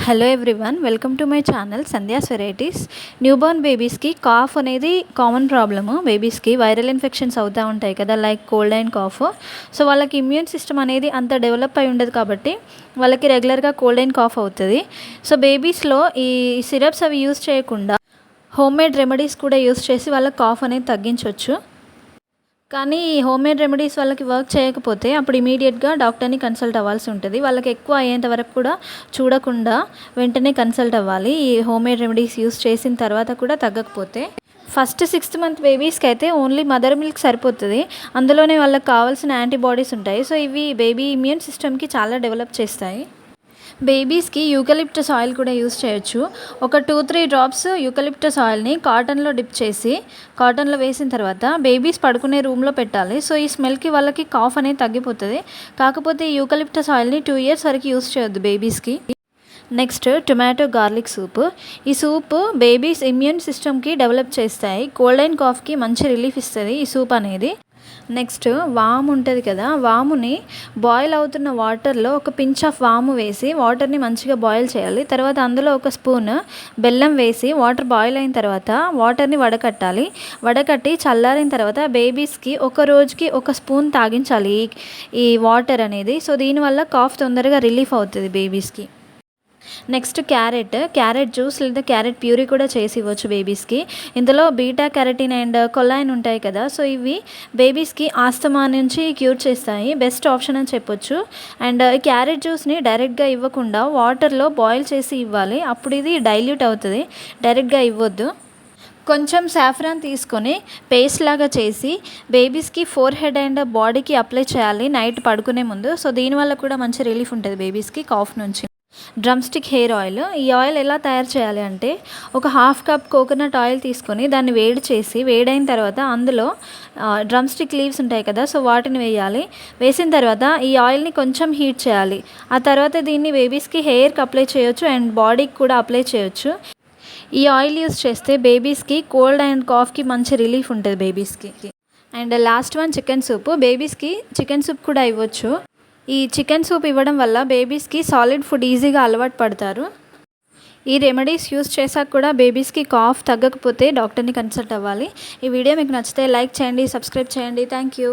Hello everyone, welcome to my channel Sandhya's varieties. Newborn బేబీస్కి cough అనేది common problem. బేబీస్కి viral infections అవుతూ ఉంటాయి కదా, like cold and cough. So వాళ్ళకి ఇమ్యూన్ సిస్టమ్ అనేది అంత డెవలప్ అయి ఉండదు కాబట్టి వాళ్ళకి రెగ్యులర్గా కోల్డ్ అండ్ కాఫ్ అవుతుంది. సో బేబీస్లో ఈ సిరప్స్ అవి యూస్ చేయకుండా హోమ్ మేడ్ రెమెడీస్ కూడా యూస్ చేసి వాళ్ళకి కాఫ్ అనేది తగ్గించవచ్చు. కానీ ఈ హోమ్మేడ్ రెమెడీస్ వాళ్ళకి వర్క్ చేయకపోతే అప్పుడు ఇమీడియట్గా డాక్టర్ని కన్సల్ట్ అవ్వాల్సి ఉంటుంది. వాళ్ళకి ఎక్కువ అయ్యేంత వరకు కూడా చూడకుండా వెంటనే కన్సల్ట్ అవ్వాలి. ఈ హోమ్మేడ్ రెమెడీస్ యూస్ చేసిన తర్వాత కూడా తగ్గకపోతే ఫస్ట్ 6th మంత్ బేబీస్కి అయితే ఓన్లీ మదర్ మిల్క్ సరిపోతుంది. అందులోనే వాళ్ళకి కావాల్సిన యాంటీబాడీస్ ఉంటాయి. సో ఇవి బేబీ ఇమ్యూన్ సిస్టమ్కి చాలా డెవలప్ చేస్తాయి. బేబీస్కి యూకలిప్టస్ ఆయిల్ కూడా యూస్ చేయొచ్చు. ఒక 2-3 డ్రాప్స్ యూకలిప్టస్ ఆయిల్ని కాటన్లో డిప్ చేసి కాటన్లో వేసిన తర్వాత బేబీస్ పడుకునే రూమ్లో పెట్టాలి. సో ఈ స్మెల్కి వాళ్ళకి కాఫ్ అనేది తగ్గిపోతుంది. కాకపోతే ఈ యూకలిప్టస్ ఆయిల్ని 2 years వరకు యూస్ చేయొద్దు బేబీస్కి. Next tomato garlic soup. ఈ సూప్ బేబీస్ ఇమ్యూన్ సిస్టమ్కి డెవలప్ చేస్తాయి. కోల్డ్ అండ్ కాఫ్కి మంచి రిలీఫ్ ఇస్తుంది ఈ సూప్ అనేది. నెక్స్ట్ వాము ఉంటుంది కదా, వాముని బాయిల్ అవుతున్న వాటర్లో ఒక పించ్ ఆఫ్ వాము వేసి వాటర్ని మంచిగా బాయిల్ చేయాలి. తర్వాత అందులో ఒక స్పూన్ బెల్లం వేసి వాటర్ బాయిల్ అయిన తర్వాత వాటర్ని వడకట్టాలి. వడకట్టి చల్లారిన తర్వాత బేబీస్కి ఒక రోజుకి ఒక స్పూన్ తాగించాలి ఈ వాటర్ అనేది. సో దీనివల్ల కాఫ్ తొందరగా రిలీఫ్ అవుతుంది బేబీస్కి. నెక్స్ట్ క్యారెట్ జ్యూస్ లేదా క్యారెట్ ప్యూరీ కూడా చేసి ఇవ్వచ్చు బేబీస్కి. ఇందులో బీటా క్యారటిన్ అండ్ కొలాయిన్ ఉంటాయి కదా, సో ఇవి బేబీస్కి ఆస్తమా నుంచి క్యూర్ చేస్తాయి. బెస్ట్ ఆప్షన్ అని చెప్పొచ్చు. అండ్ ఈ క్యారెట్ జ్యూస్ని డైరెక్ట్గా ఇవ్వకుండా వాటర్లో బాయిల్ చేసి ఇవ్వాలి. అప్పుడు ఇది డైల్యూట్ అవుతుంది, డైరెక్ట్గా ఇవ్వద్దు. కొంచెం సాఫ్రాన్ తీసుకొని పేస్ట్ లాగా చేసి బేబీస్కి ఫోర్ హెడ్ అండ్ బాడీకి అప్లై చేయాలి నైట్ పడుకునే ముందు. సో దీనివల్ల కూడా మంచి రిలీఫ్ ఉంటుంది బేబీస్కి కాఫ్ నుంచి. Drum stick hair oil. ఈ ఆయిల్ ఎలా తయారు చేయాలి అంటే ఒక 1/2 కప్ కోకోనట్ ఆయిల్ తీసుకొని దాన్ని వేడి చేసి వేడైన తర్వాత అందులో డ్రమ్ స్టిక్ లీవ్స్ ఉంటాయి కదా, సో వాటిని వేయాలి. వేసిన తర్వాత ఈ ఆయిల్ని కొంచెం హీట్ చేయాలి. ఆ తర్వాత దీన్ని బేబీస్కి హెయిర్కి అప్లై చేయొచ్చు అండ్ బాడీకి కూడా అప్లై చేయొచ్చు. ఈ ఆయిల్ యూస్ చేస్తే బేబీస్కి కోల్డ్ అండ్ కాఫ్కి మంచి రిలీఫ్ ఉంటుంది బేబీస్కి. And last one chicken soup. బేబీస్కి చికెన్ సూప్ కూడా ఇవ్వచ్చు. ఈ చికెన్ సూప్ ఇవ్వడం వల్ల బేబీస్కి సాలిడ్ ఫుడ్ ఈజీగా అలవాటు పడతారు. ఈ రెమెడీస్ యూస్ చేశాక కూడా బేబీస్కి కాఫ్ తగ్గకపోతే డాక్టర్ని కన్సల్ట్ అవ్వాలి. ఈ వీడియో మీకు నచ్చితే లైక్ చేయండి, సబ్స్క్రైబ్ చేయండి. Thank you.